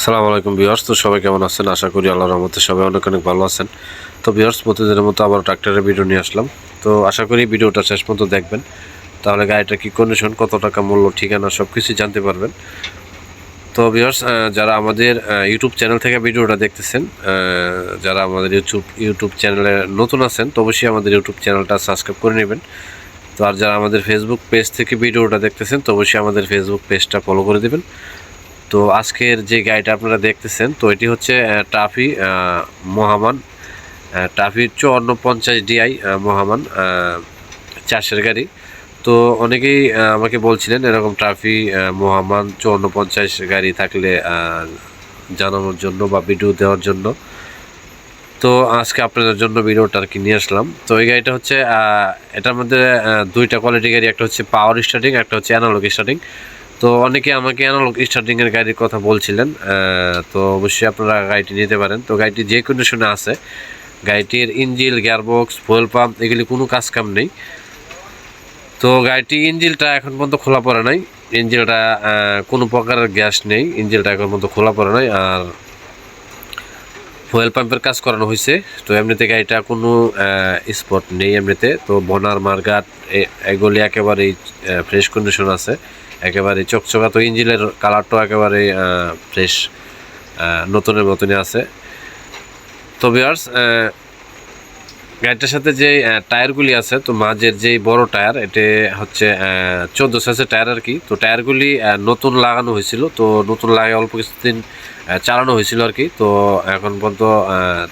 আসসালামু আলাইকুম ভিউয়ার্স। তো সবাই কেমন আছেন? আশা করি আল্লাহর রহমতে সবাই অনেক অনেক ভালো আছেন। তো ভিউয়ার্স, প্রতিদিনের মতো আবার ট্রাক্টরের ভিডিও নিয়ে আসলাম। তো আশা করি ভিডিওটা শেষ পর্যন্ত দেখবেন, তাহলে গাড়িটা কি কন্ডিশন, কত টাকা মূল্য, ঠিকানা সব কিছুই জানতে পারবেন। তো ভিউয়ার্স, যারা আমাদের ইউটিউব চ্যানেল থেকে ভিডিওটা দেখতেছেন, যারা আমাদের ইউটিউব চ্যানেলে নতুন আছেন, তো অবশ্যই আমাদের ইউটিউব চ্যানেলটা সাবস্ক্রাইব করে নেবেন। তো আর যারা আমাদের ফেসবুক পেজ থেকে ভিডিওটা দেখতেছেন, তো অবশ্যই আমাদের ফেসবুক পেজটা ফলো করে দেবেন। তো আজকের যে গাড়িটা আপনারা দেখতেছেন, তো এটি হচ্ছে টাফি মহামান, টাফি 5450 ডিআই মহামান 400 গাড়ি। তো অনেকেই আমাকে বলছিলেন এরকম ট্রাফি মহামান 5450 গাড়ি থাকলে জানানোর জন্য বা ভিডিও দেওয়ার জন্য। তো আজকে আপনাদের জন্য ভিডিওটা আর কি নিয়ে আসলাম। তো এই গাড়িটা হচ্ছে এটার মধ্যে দুইটা কোয়ালিটি গাড়ি, একটা হচ্ছে পাওয়ার স্টার্টিং, একটা হচ্ছে অ্যানালগ স্টার্টিং। তো অনেকে আমাকে অ্যানালগ স্টার্টিংয়ের গাড়ির কথা বলছিলেন, তো অবশ্যই আপনারা গাড়িটি নিতে পারেন। তো গাড়িটি যে কন্ডিশনে আছে, গাড়িটির ইঞ্জিল, গিয়ারবক্স, ফুয়েল পাম্প এগুলি কোনো কাজ কাম নেই। তো গাড়িটি ইঞ্জিলটা এখন পর্যন্ত খোলা পড়ে নাই, ইঞ্জিলটা কোনো প্রকারের গ্যাস নেই, ইঞ্জিলটা এখন পর্যন্ত খোলা পড়ে নাই। আর ফুয়েল পাম্পের কাজ করানো হয়েছে। তো এমনিতে গাড়িটা কোনো স্পট নেই এমনিতে। তো বনার মার্গাট এগুলি একেবারেই ফ্রেশ কন্ডিশন আছে, একেবারে চকচকা। তো ইঞ্জিনের কালারটাও একেবারে ফ্রেশ, নতুনের মতনই আছে। তো ভিউয়ার্স, গাড়িটার সাথে যে টায়ারগুলি আছে, তো মাঝের যেই বড় টায়ার, এটা হচ্ছে 14 সাইজের টায়ার আর কি। তো টায়ারগুলি নতুন লাগানো হয়েছিল, তো নতুন লাগিয়ে অল্প কিছুদিন চালানো হয়েছিল আর কি। তো এখন পর্যন্ত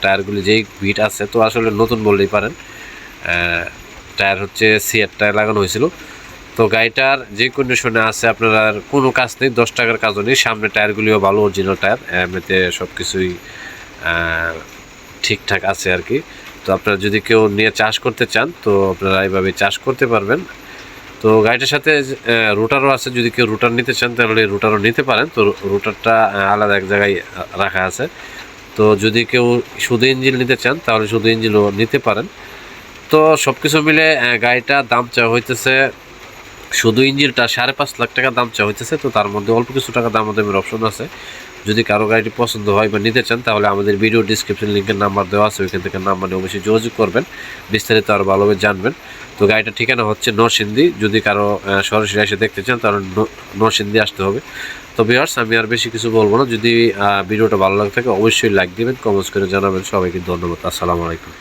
টায়ারগুলি যেই ভিট আছে, তো আসলে নতুন বললেই পারেন। টায়ার হচ্ছে সিএর টায়ার লাগানো হয়েছিল। তো গাড়িটার যে কন্ডিশনে আছে, আপনার কোনো কাজ নেই, 10 টাকার কাজও নেই। সামনে টায়ারগুলিও ভালো, অরিজিনাল টায়ার, এমনিতে সব কিছুই ঠিকঠাক আছে আর কি। তো আপনারা যদি কেউ নিয়ে চাষ করতে চান, তো আপনারা এইভাবে চাষ করতে পারবেন। তো গাড়িটার সাথে রুটারও আছে, যদি কেউ রুটার নিতে চান তাহলে রুটারও নিতে পারেন। তো রুটারটা আলাদা এক জায়গায় রাখা আছে। তো যদি কেউ শুধু ইঞ্জিন নিতে চান তাহলে শুধু ইঞ্জিনও নিতে পারেন। তো সব কিছু মিলে গাড়িটার দাম চাওয়া হইতেছে, শুধু ইঞ্জিনটা 5.5 লাখ টাকা দাম চাওয়া হইতেছে। তো তার মধ্যে অল্প কিছু টাকা দাম দামের অপশন আছে। যদি কারো গাড়িটি পছন্দ হয় বা নিতে চান, তাহলে আমাদের ভিডিও ডিসক্রিপশন লিঙ্কের নাম্বার দেওয়া আছে, ওইখান থেকে নাম্বার নিয়ে অবশ্যই যোগাযোগ করবেন, বিস্তারিত আরও ভালোভাবে জানবেন। তো গাড়িটার ঠিকানা হচ্ছে নরসিংদী। যদি কারো সরাসরি এসে দেখতে চান তাহলে নরসিংদী আসতে হবে। তো ভিউয়ার্স, আমি আর বেশি কিছু বলবো না। যদি ভিডিওটা ভালো লাগে থাকে অবশ্যই লাইক দিবেন, কমেন্টস করে জানাবেন। সবাইকে ধন্যবাদ। আসসালামু আলাইকুম।